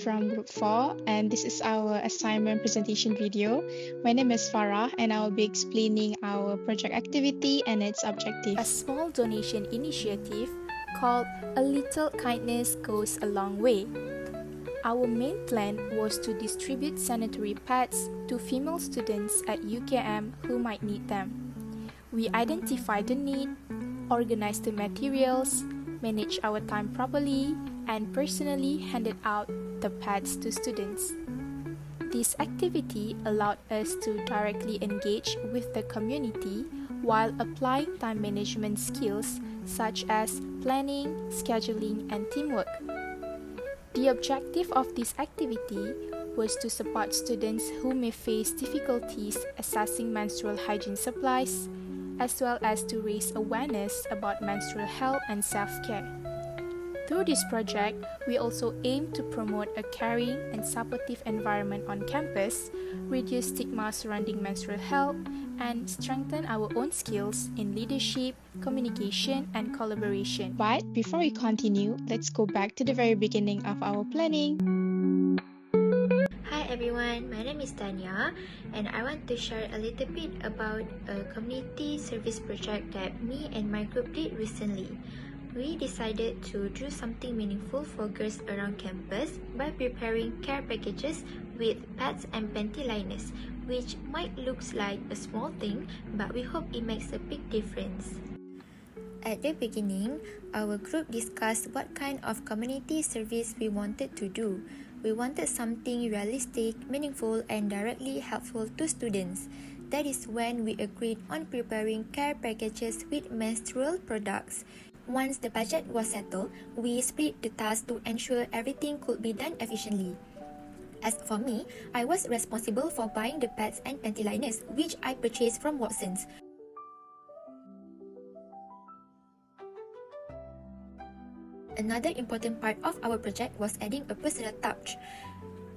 from Group 4, and this is our assignment presentation video. My name is Farah, and I will be explaining our project activity and its objective. A small donation initiative called A Little Kindness Goes a Long Way. Our main plan was to distribute sanitary pads to female students at UKM who might need them. We identified the need, organized the materials, managed our time properly, and personally handed out the pads to students. This activity allowed us to directly engage with the community while applying time management skills such as planning, scheduling, and teamwork. The objective of this activity was to support students who may face difficulties accessing menstrual hygiene supplies, as well as to raise awareness about menstrual health and self-care. Through this project, we also aim to promote a caring and supportive environment on campus, reduce stigma surrounding menstrual health, and strengthen our own skills in leadership, communication, and collaboration. But before we continue, let's go back to the very beginning of our planning. Hi everyone, my name is Tanya, and I want to share a little bit about a community service project that me and my group did recently. We decided to do something meaningful for girls around campus by preparing care packages with pads and panty liners, which might look like a small thing, but we hope it makes a big difference. At the beginning, our group discussed what kind of community service we wanted to do. We wanted something realistic, meaningful, and directly helpful to students. That is when we agreed on preparing care packages with menstrual products. Once the budget was settled, we split the task to ensure everything could be done efficiently. As for me, I was responsible for buying the pads and panty liners, which I purchased from Watsons. Another important part of our project was adding a personal touch.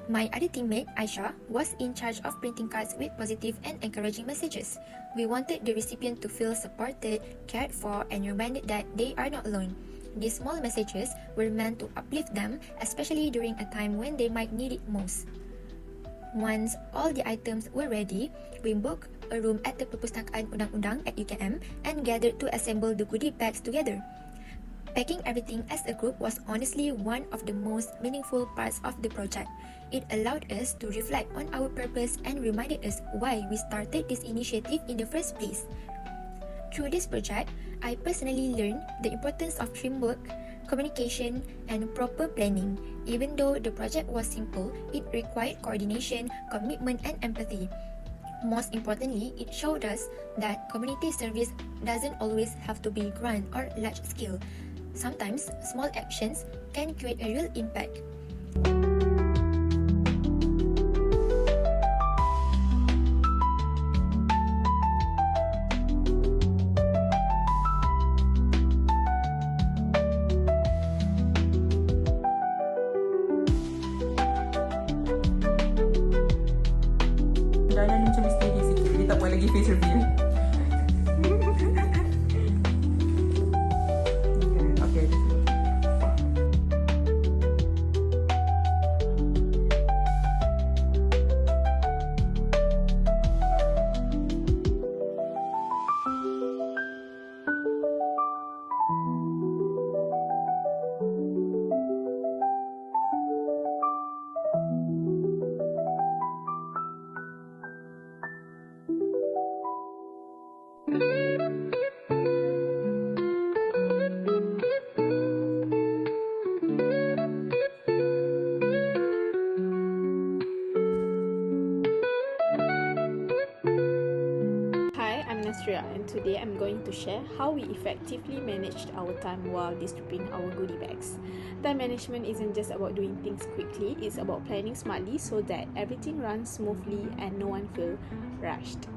My other teammate, Aisha, was in charge of printing cards with positive and encouraging messages. We wanted the recipient to feel supported, cared for, and reminded that they are not alone. These small messages were meant to uplift them, especially during a time when they might need it most. Once all the items were ready, we booked a room at the Perpustakaan Undang-Undang at UKM and gathered to assemble the goodie bags together. Packing everything as a group was honestly one of the most meaningful parts of the project. It allowed us to reflect on our purpose and reminded us why we started this initiative in the first place. Through this project, I personally learned the importance of teamwork, communication, and proper planning. Even though the project was simple, it required coordination, commitment, and empathy. Most importantly, it showed us that community service doesn't always have to be grand or large scale. Sometimes, small actions can create a real impact. Dana ni macam misteri sikit. Dia tak buat lagi face reveal. Okay. Hi, I'm Nasria, and today I'm going to share how we effectively managed our time while distributing our goodie bags. Time management isn't just about doing things quickly, it's about planning smartly so that everything runs smoothly and no one feels rushed.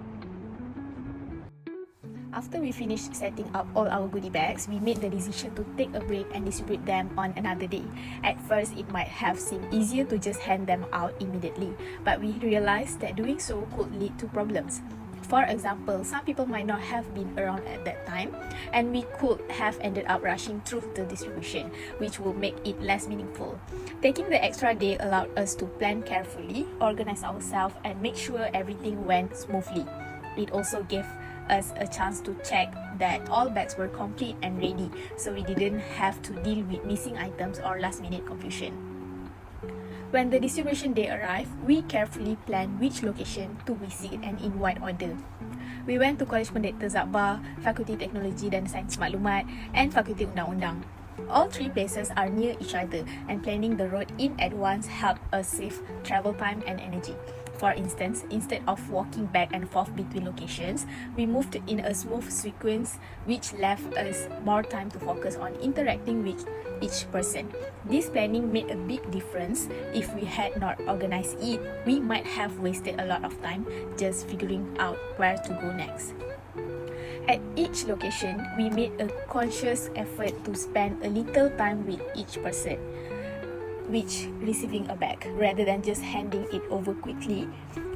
After we finished setting up all our goodie bags, we made the decision to take a break and distribute them on another day. At first, it might have seemed easier to just hand them out immediately, but we realized that doing so could lead to problems. For example, some people might not have been around at that time, and we could have ended up rushing through the distribution, which will make it less meaningful. Taking the extra day allowed us to plan carefully, organize ourselves, and make sure everything went smoothly. It also gave us a chance to check that all bags were complete and ready, so we didn't have to deal with missing items or last-minute confusion. When the distribution day arrived, we carefully planned which location to visit and in what order. We went to College Pendeta Zakbar, Fakulti Teknologi dan Sains Maklumat, and Fakulti Undang-Undang. All three places are near each other, and planning the road in advance helped us save travel time and energy. For instance, instead of walking back and forth between locations, we moved in a smooth sequence, which left us more time to focus on interacting with each person. This planning made a big difference. If we had not organized it, we might have wasted a lot of time just figuring out where to go next. At each location, we made a conscious effort to spend a little time with each person, which receiving a bag rather than just handing it over quickly.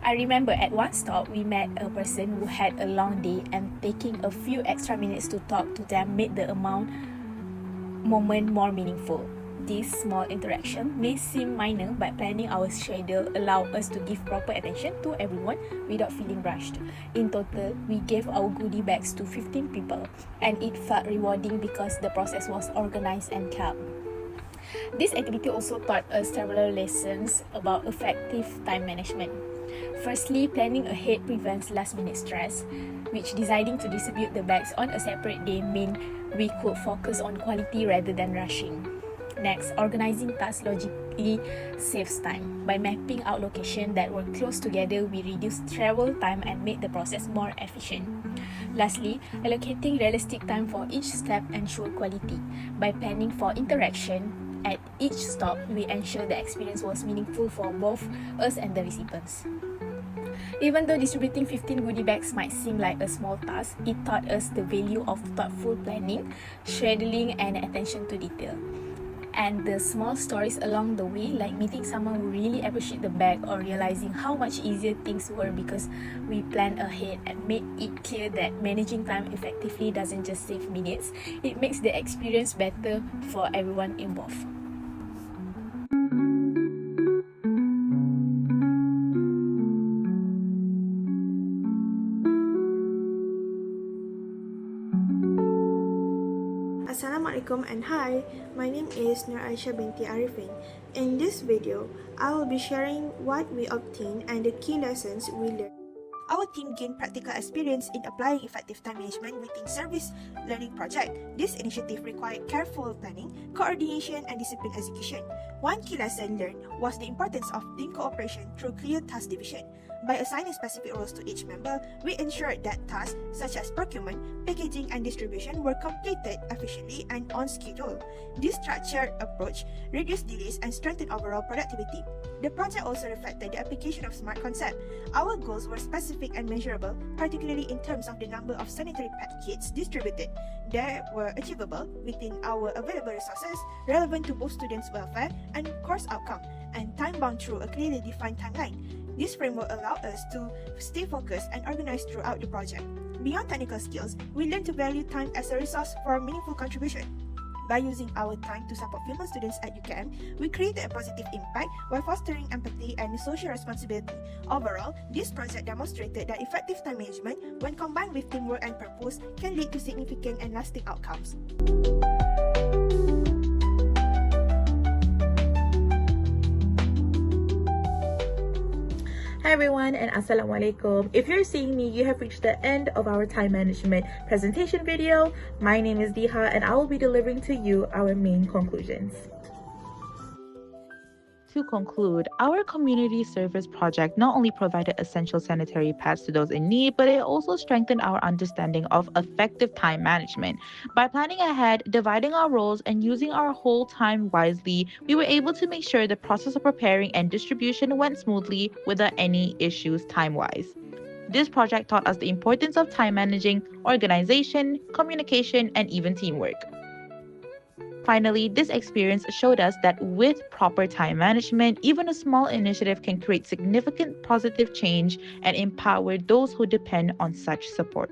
I remember at one stop, we met a person who had a long day, and taking a few extra minutes to talk to them made the moment more meaningful. This small interaction may seem minor, but planning our schedule allowed us to give proper attention to everyone without feeling rushed. In total, we gave our goodie bags to 15 people, and it felt rewarding because the process was organized and calm. This activity also taught us several lessons about effective time management. Firstly, planning ahead prevents last-minute stress, which deciding to distribute the bags on a separate day meant we could focus on quality rather than rushing. Next, organizing tasks logically saves time. By mapping out locations that were close together, we reduced travel time and made the process more efficient. Lastly, allocating realistic time for each step ensured quality. By planning for interaction at each stop, we ensured the experience was meaningful for both us and the recipients. Even though distributing 15 goodie bags might seem like a small task, it taught us the value of thoughtful planning, scheduling, and attention to detail. And the small stories along the way, like meeting someone who really appreciated the bag or realizing how much easier things were because we planned ahead, and made it clear that managing time effectively doesn't just save minutes, it makes the experience better for everyone involved. Assalamualaikum and hi, my name is Nur Aisha binti Arifin. In this video, I will be sharing what we obtained and the key lessons we learned. Our team gained practical experience in applying effective time management within service learning project. This initiative required careful planning, coordination, and disciplined execution. One key lesson learned was the importance of team cooperation through clear task division. By assigning specific roles to each member, we ensured that tasks such as procurement, packaging, and distribution were completed efficiently and on schedule. This structured approach reduced delays and strengthened overall productivity. The project also reflected the application of SMART concept. Our goals were specific and measurable, particularly in terms of the number of sanitary pad kits distributed. They were achievable within our available resources, relevant to both students' welfare and course outcome, and time-bound through a clearly defined timeline. This framework allowed us to stay focused and organized throughout the project. Beyond technical skills, we learned to value time as a resource for meaningful contribution. By using our time to support female students at UKM, we created a positive impact while fostering empathy and social responsibility. Overall, this project demonstrated that effective time management, when combined with teamwork and purpose, can lead to significant and lasting outcomes. Hi everyone and Assalamualaikum. If you're seeing me, you have reached the end of our time management presentation video. My name is Diha and I will be delivering to you our main conclusions. To conclude, our community service project not only provided essential sanitary pads to those in need, but it also strengthened our understanding of effective time management. By planning ahead, dividing our roles, and using our whole time wisely, we were able to make sure the process of preparing and distribution went smoothly without any issues time-wise. This project taught us the importance of time managing, organization, communication, and even teamwork. Finally, this experience showed us that with proper time management, even a small initiative can create significant positive change and empower those who depend on such support.